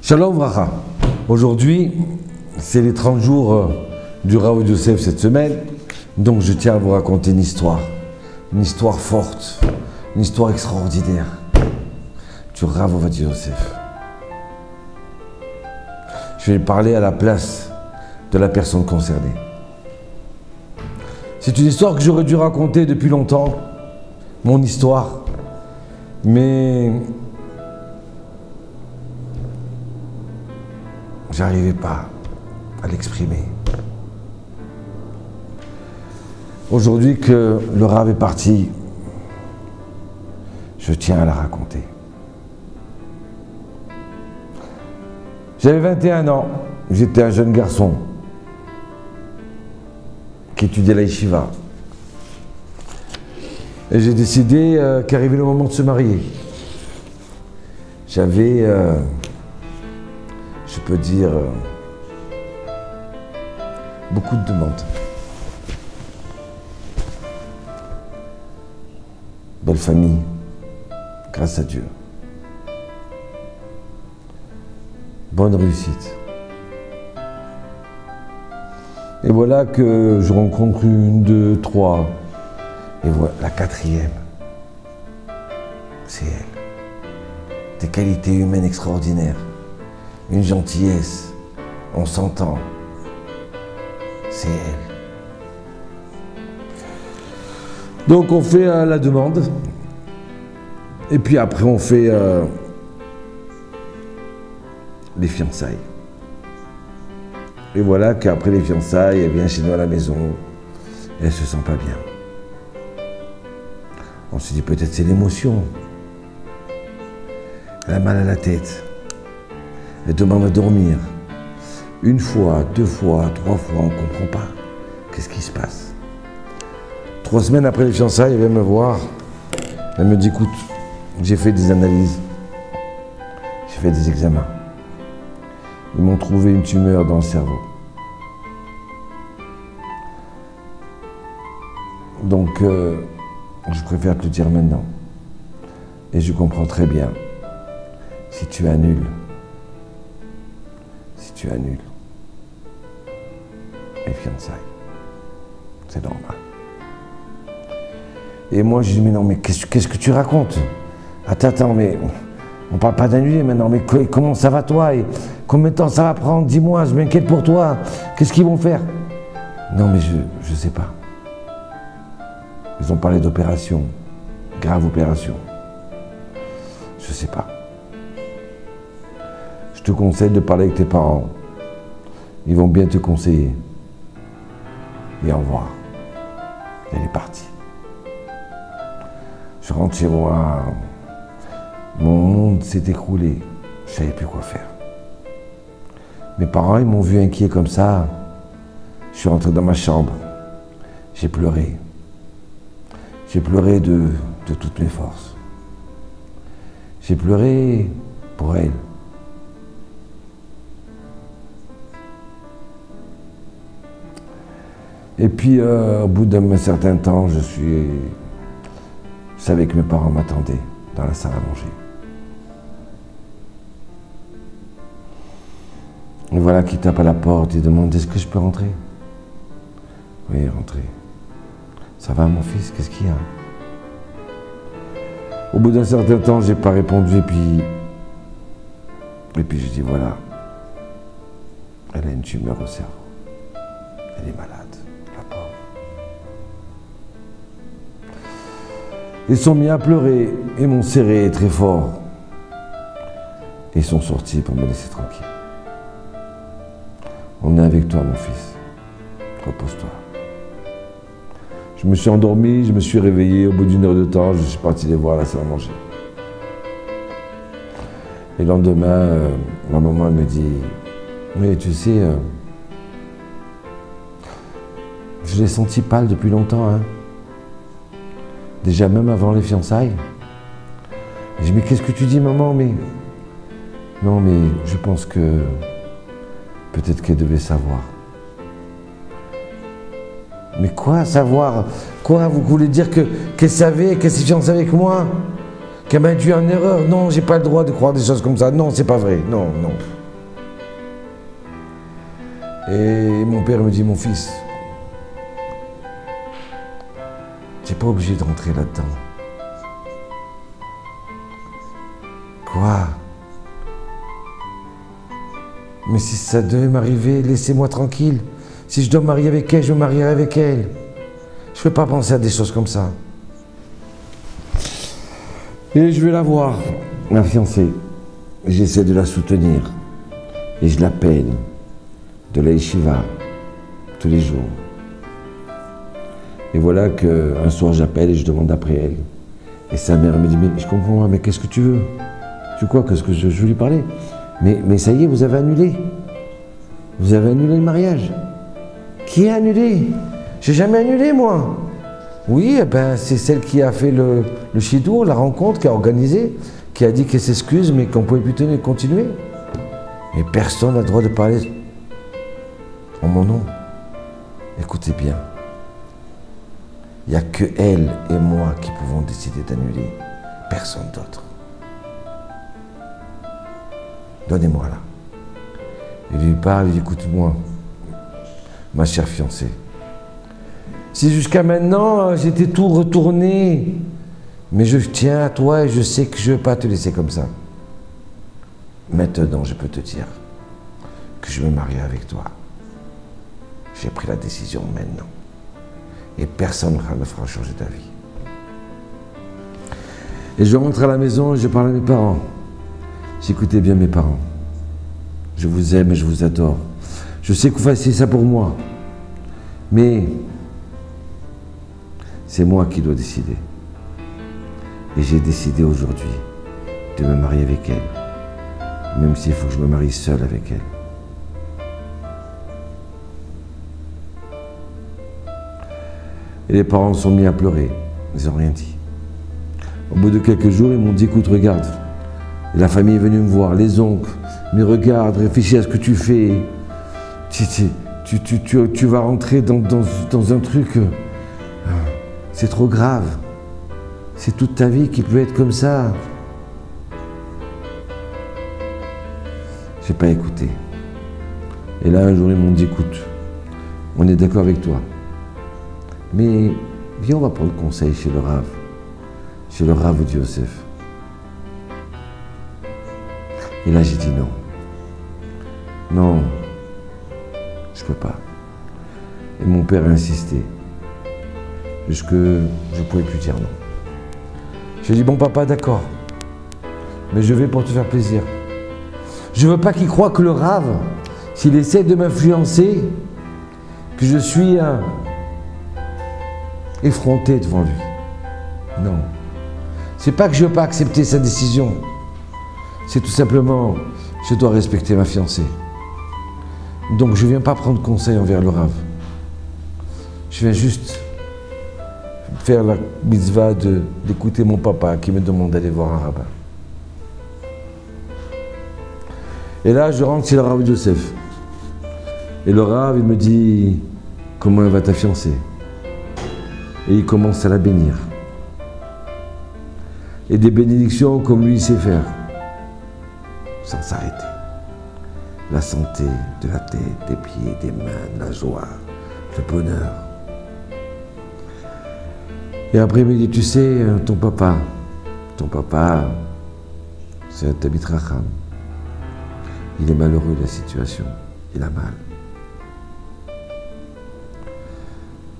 Shalom Vracha. Aujourd'hui, c'est les 30 jours du Rav Yosef cette semaine. Donc je tiens à vous raconter une histoire forte, une histoire extraordinaire du Rav Yosef. Je vais parler à la place de la personne concernée. C'est une histoire que j'aurais dû raconter depuis longtemps, mon histoire, mais j'arrivais pas à l'exprimer. Aujourd'hui que le Rav est parti, je tiens à la raconter. J'avais 21 ans, j'étais un jeune garçon qui étudiait la yeshiva. Et j'ai décidé qu'arrivait le moment de se marier. J'avais, je peux dire, beaucoup de demandes. Belle famille, grâce à Dieu. Bonne réussite. Et voilà que je rencontre une, deux, trois, et voilà la quatrième. C'est elle. Des qualités humaines extraordinaires. Une gentillesse, on s'entend. C'est elle. Donc on fait la demande, et puis après on fait les fiançailles. Et voilà qu'après les fiançailles, elle vient chez nous à la maison, et elle se sent pas bien. On se dit peut-être c'est l'émotion. Elle a mal à la tête. Elle demande à dormir. Une fois, deux fois, trois fois, on ne comprend pas. Qu'est-ce qui se passe? 3 semaines après les fiançailles, elle vient me voir. Elle me dit, écoute, j'ai fait des analyses. J'ai fait des examens. Ils m'ont trouvé une tumeur dans le cerveau. Donc, je préfère te le dire maintenant. Et je comprends très bien. Si tu annules les fiançailles, c'est normal. Et moi, je dis, mais non, mais qu'est-ce que tu racontes? Attends, mais on parle pas d'annuler maintenant, mais comment ça va toi? Et combien de temps ça va prendre? Dis-moi, je m'inquiète pour toi. Qu'est-ce qu'ils vont faire? Non, mais je sais pas. Ils ont parlé d'opération, grave opération. Je sais pas. Je te conseille de parler avec tes parents. Ils vont bien te conseiller. Et au revoir. Elle est partie. Je rentre chez moi. Mon monde s'est écroulé. Je ne savais plus quoi faire. Mes parents, ils m'ont vu inquiet comme ça. Je suis rentré dans ma chambre. J'ai pleuré. J'ai pleuré de toutes mes forces. J'ai pleuré pour elle. Et puis, au bout d'un certain temps, je savais que mes parents m'attendaient dans la salle à manger. Et voilà qu'il tape à la porte et demande, est-ce que je peux rentrer? Oui, rentrez. Ça va, mon fils? Qu'est-ce qu'il y a? Au bout d'un certain temps, j'ai pas répondu et puis je dis, voilà, elle a une tumeur au cerveau. Elle est malade. Ils sont mis à pleurer et m'ont serré très fort. Et ils sont sortis pour me laisser tranquille. On est avec toi, mon fils. Repose-toi. Je me suis endormi, je me suis réveillé. Au bout d'1 heure de temps, je suis parti les voir à la salle à manger. Et le lendemain, ma maman me dit, mais tu sais, je l'ai senti pâle depuis longtemps, hein. Déjà même avant les fiançailles. Je dis, mais qu'est-ce que tu dis, maman? Mais non, mais je pense que peut-être qu'elle devait savoir. Mais quoi, savoir? Quoi, vous voulez dire qu'elle savait, qu'elle s'est fiancée avec moi? Qu'elle m'a induit en erreur? Non, j'ai pas le droit de croire des choses comme ça. Non, c'est pas vrai. Non, non. Et mon père me dit, mon fils, tu n'es pas obligé de rentrer là-dedans. Quoi? Mais si ça devait m'arriver, laissez-moi tranquille. Si je dois me marier avec elle, je me marierai avec elle. Je ne peux pas penser à des choses comme ça. Et je vais la voir, ma fiancée. J'essaie de la soutenir. Et je l'appelle de la yeshiva tous les jours. Et voilà qu'un soir j'appelle et je demande après elle. Et sa mère me dit, mais je comprends, mais qu'est-ce que tu veux? Tu crois que je veux lui parler? Mais ça y est, vous avez annulé. Vous avez annulé le mariage. Qui a annulé? J'ai jamais annulé, moi. Oui, eh ben, c'est celle qui a fait le shidour, la rencontre, qui a organisé, qui a dit qu'elle s'excuse, mais qu'on ne pouvait plus continuer. Et personne n'a le droit de parler en mon nom. Écoutez bien. Il n'y a que elle et moi qui pouvons décider d'annuler. Personne d'autre. Donnez-moi là. Il lui parle, il dit, écoute-moi, ma chère fiancée. Si jusqu'à maintenant, j'étais tout retourné, mais je tiens à toi et je sais que je ne vais pas te laisser comme ça. Maintenant, je peux te dire que je vais me marier avec toi. J'ai pris la décision maintenant. Et personne ne fera changer ta vie. Et je rentre à la maison et je parle à mes parents. J'écoutais bien mes parents. Je vous aime et je vous adore. Je sais que vous fassiez ça pour moi. Mais c'est moi qui dois décider. Et j'ai décidé aujourd'hui de me marier avec elle. Même s'il faut que je me marie seul avec elle. Et les parents se sont mis à pleurer. Ils n'ont rien dit. Au bout de quelques jours, ils m'ont dit, écoute, regarde. Et la famille est venue me voir, les oncles. Mais regarde, réfléchis à ce que tu fais. Tu vas rentrer dans un truc. C'est trop grave. C'est toute ta vie qui peut être comme ça. Je n'ai pas écouté. Et là, un jour, ils m'ont dit, écoute, on est d'accord avec toi. Mais viens, on va prendre conseil chez le Rav de Yosef. Et là, j'ai dit non. Non, je ne peux pas. Et mon père a insisté. Jusque je ne pouvais plus dire non. J'ai dit, bon papa, d'accord. Mais je vais pour te faire plaisir. Je ne veux pas qu'il croie que le Rav, s'il essaie de m'influencer, que je suis effronté devant lui. Non. C'est pas que je ne veux pas accepter sa décision. C'est tout simplement, je dois respecter ma fiancée. Donc je ne viens pas prendre conseil envers le Rav. Je viens juste faire la mitzvah d'écouter mon papa qui me demande d'aller voir un rabbin. Et là, je rentre chez le Rav Yosef. Et le Rav, il me dit, comment va ta fiancée? Et il commence à la bénir. Et des bénédictions comme lui sait faire. Sans s'arrêter. La santé de la tête, des pieds, des mains, la joie, le bonheur. Et après, il me dit, tu sais, ton papa, c'est un Talmid Chacham. Il est malheureux de la situation, il a mal.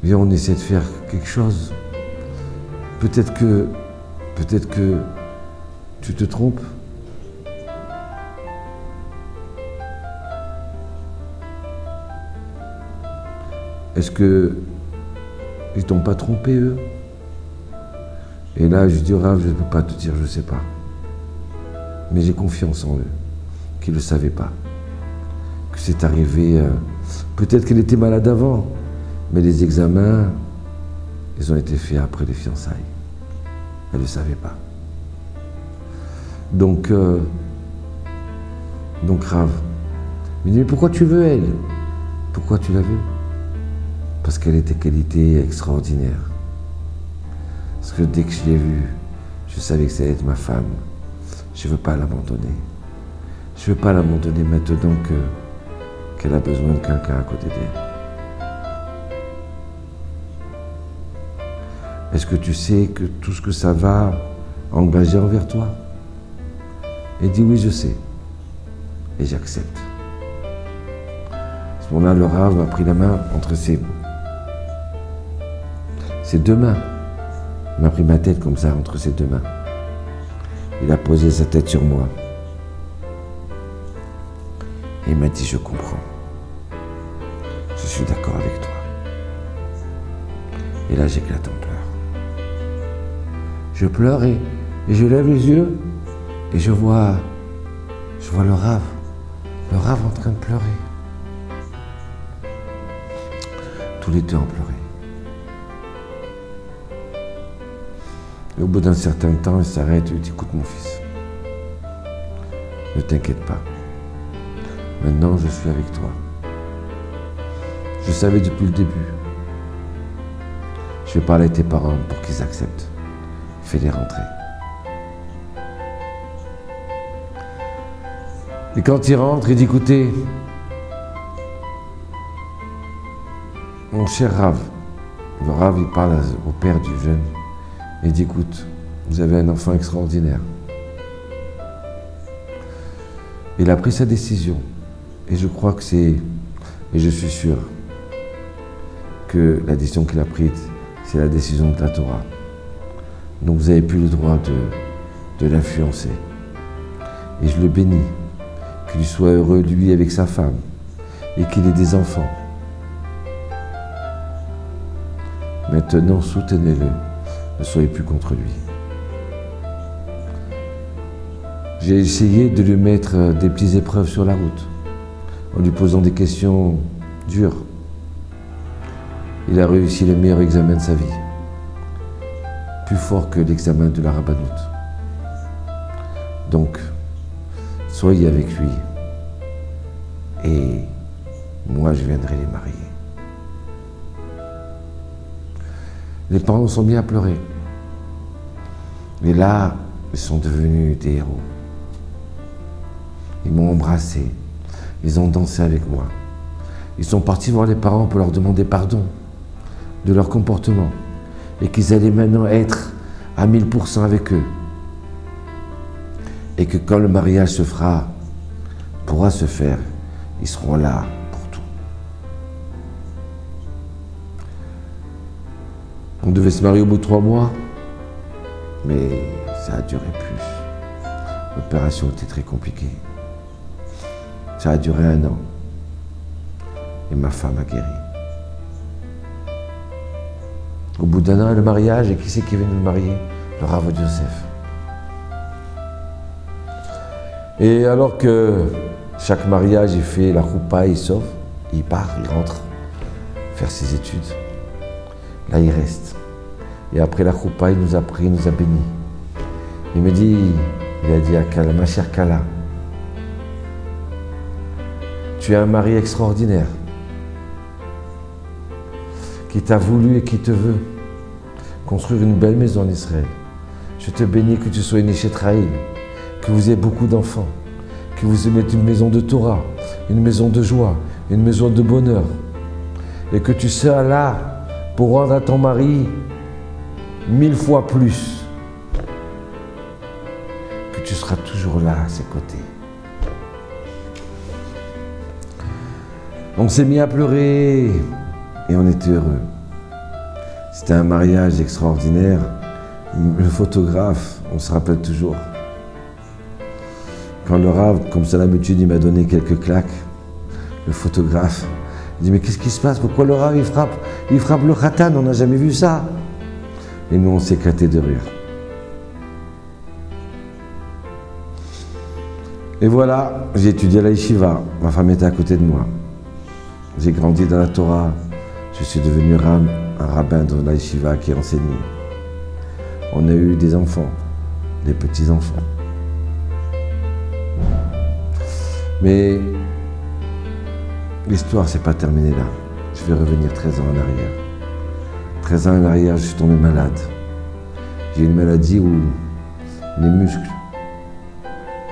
Viens, on essaie de faire quelque chose. Peut-être que tu te trompes. Est-ce qu'ils ne t'ont pas trompé, eux? Et là, je dis au Rav, je ne peux pas te dire, je ne sais pas. Mais j'ai confiance en eux, qu'ils ne le savaient pas. Que c'est arrivé, peut-être qu'elle était malade avant, mais les examens, ils ont été faits après les fiançailles. Elle ne le savait pas. Donc Rav, il me dit, mais pourquoi tu veux elle? Pourquoi tu la veux? Parce qu'elle était qualité extraordinaire. Parce que dès que je l'ai vue, je savais que ça allait être ma femme. Je ne veux pas l'abandonner. Je ne veux pas l'abandonner maintenant qu'elle a besoin de quelqu'un à côté d'elle. Est-ce que tu sais que tout ce que ça va engager envers toi? Elle dit oui, je sais. Et j'accepte. À ce moment-là, le Rav m'a pris la main entre ses deux mains. Il m'a pris ma tête comme ça, entre ses deux mains. Il a posé sa tête sur moi. Et il m'a dit, je comprends. Je suis d'accord avec toi. Et là, j'éclate en pleurs. Je pleure et je lève les yeux et je vois le Rav en train de pleurer. Tous les deux ont pleuré. Et au bout d'un certain temps, il s'arrête et il dit, écoute mon fils, ne t'inquiète pas. Maintenant, je suis avec toi. Je savais depuis le début. Je vais parler à tes parents pour qu'ils acceptent. Fais-les rentrer. Et quand il rentre, il dit, écoutez, mon cher Rav, le Rav, il parle au père du jeune. Il dit, écoute, vous avez un enfant extraordinaire. Il a pris sa décision. Et je crois que et je suis sûr que la décision qu'il a prise, c'est la décision de la Torah. Donc vous n'avez plus le droit de l'influencer. Et je le bénis, qu'il soit heureux, lui, avec sa femme, et qu'il ait des enfants. Maintenant, soutenez-le, ne soyez plus contre lui. J'ai essayé de lui mettre des petites épreuves sur la route, en lui posant des questions dures. Il a réussi le meilleur examen de sa vie, plus fort que l'examen de la rabbanoute. Donc, soyez avec lui, et moi je viendrai les marier. Les parents sont mis à pleurer. Et là, ils sont devenus des héros. Ils m'ont embrassé, ils ont dansé avec moi. Ils sont partis voir les parents pour leur demander pardon de leur comportement et qu'ils allaient maintenant être à 1000% avec eux. Et que quand le mariage pourra se faire, ils seront là pour tout. On devait se marier au bout de 3 mois, mais ça a duré plus. L'opération était très compliquée. Ça a duré 1 an. Et ma femme a guéri. Au bout d'1 an, le mariage, et qui c'est qui est venu le marier? Le Rav Yosef. Et alors que chaque mariage, il fait la choupa, il sauve, il part, il rentre faire ses études. Là, il reste. Et après la choupa, il nous a pris, il nous a bénis. Il me dit, il a dit à Kala, ma chère Kala, tu es un mari extraordinaire qui t'a voulu et qui te veut construire une belle maison en Israël. Je te bénis que tu sois une Échetraïl, que vous ayez beaucoup d'enfants, que vous ayez une maison de Torah, une maison de joie, une maison de bonheur, et que tu seras là pour rendre à ton mari 1000 fois plus, que tu seras toujours là à ses côtés. On s'est mis à pleurer et on était heureux. C'était un mariage extraordinaire. Le photographe, on se rappelle toujours. Quand le Rav, comme ça d'habitude, il m'a donné quelques claques, le photographe, il dit, mais qu'est-ce qui se passe? Pourquoi le Rav, il frappe le khatan? On n'a jamais vu ça. Et nous, on s'est éclaté de rire. Et voilà, j'ai étudié à la yeshiva. Ma femme était à côté de moi. J'ai grandi dans la Torah. Je suis devenu un rabbin dans la yeshiva qui enseignait. On a eu des enfants, des petits-enfants. Mais l'histoire ne s'est pas terminée là. Je vais revenir 13 ans en arrière. 13 ans en arrière, je suis tombé malade. J'ai une maladie où les muscles,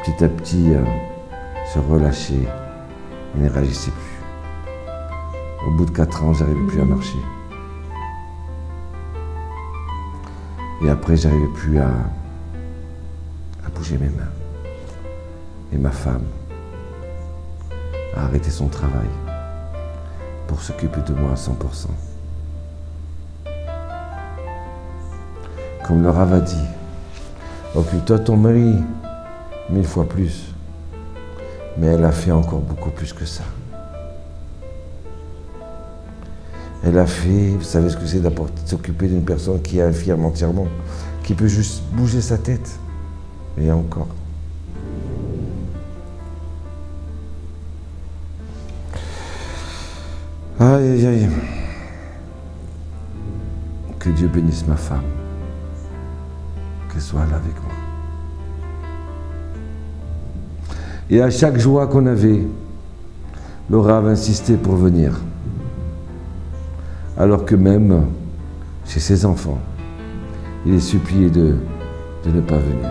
petit à petit, se relâchaient et ne réagissaient plus. Au bout de 4 ans, j'arrivais plus à marcher. Et après, j'arrivais plus à bouger mes mains. Et ma femme a arrêté son travail pour s'occuper de moi à 100%. Comme le Rav a dit, occupe-toi de ton mari 1000 fois plus. Mais elle a fait encore beaucoup plus que ça. Elle a fait, vous savez ce que c'est de s'occuper d'une personne qui est infirme entièrement, qui peut juste bouger sa tête. Et encore. Aïe, aïe, aïe. Que Dieu bénisse ma femme. Qu'elle soit là avec moi. Et à chaque joie qu'on avait, le Rav insistait pour venir. Alors que même chez ses enfants, il est supplié de ne pas venir.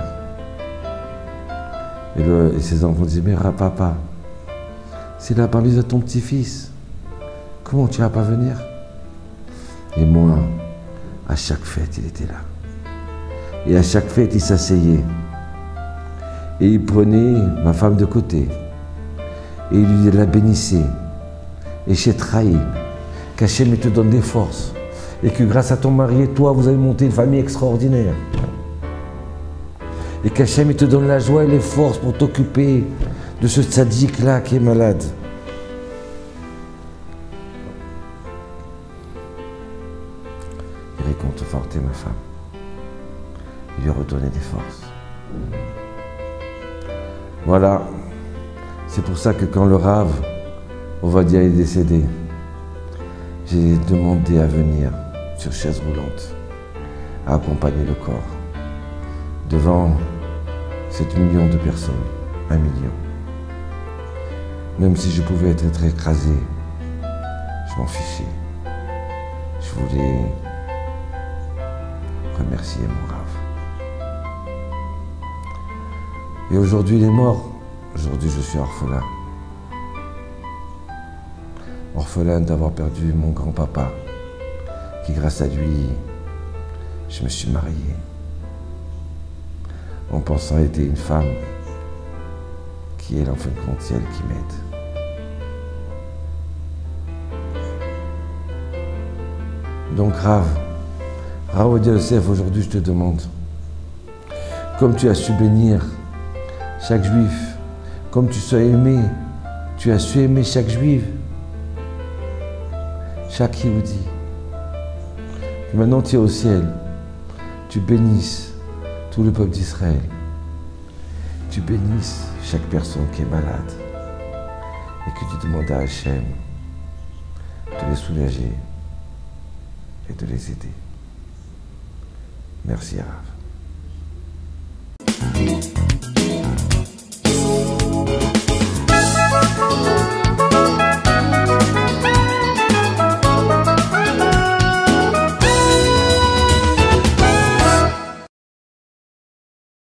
Et ses enfants disaient, mais papa, s'il a parlé de ton petit-fils, comment tu vas pas venir? Et moi, à chaque fête, il était là. Et à chaque fête, il s'asseyait. Et il prenait ma femme de côté. Et il lui la bénissait. Et chez Traïm, qu'Hachem te donne des forces. Et que grâce à ton mari et toi, vous avez monté une famille extraordinaire. Et qu'Hachem te donne la joie et les forces pour t'occuper de ce tzaddik-là qui est malade. Il réconfortait ma femme. Il lui redonnait des forces. Voilà. C'est pour ça que quand le Rav Ovadia est décédé, j'ai demandé à venir sur chaise roulante, à accompagner le corps devant 7 millions de personnes, 1 million. Même si je pouvais être écrasé, je m'en fichais. Je voulais remercier mon Rav. Et aujourd'hui, il est mort. Aujourd'hui, je suis orphelin. Orphelin d'avoir perdu mon grand-papa, qui grâce à lui, je me suis marié. En pensant aider une femme qui est, en fin de compte, c'est elle qui m'aide. Donc, Rav Ovadia Yosef, aujourd'hui, je te demande, comme tu as su bénir chaque juif, comme tu as su aimer chaque juif, chaque Yehudi. Et maintenant tu es au ciel, tu bénisses tout le peuple d'Israël, tu bénisses chaque personne qui est malade et que tu demandes à Hachem de les soulager et de les aider. Merci Rav.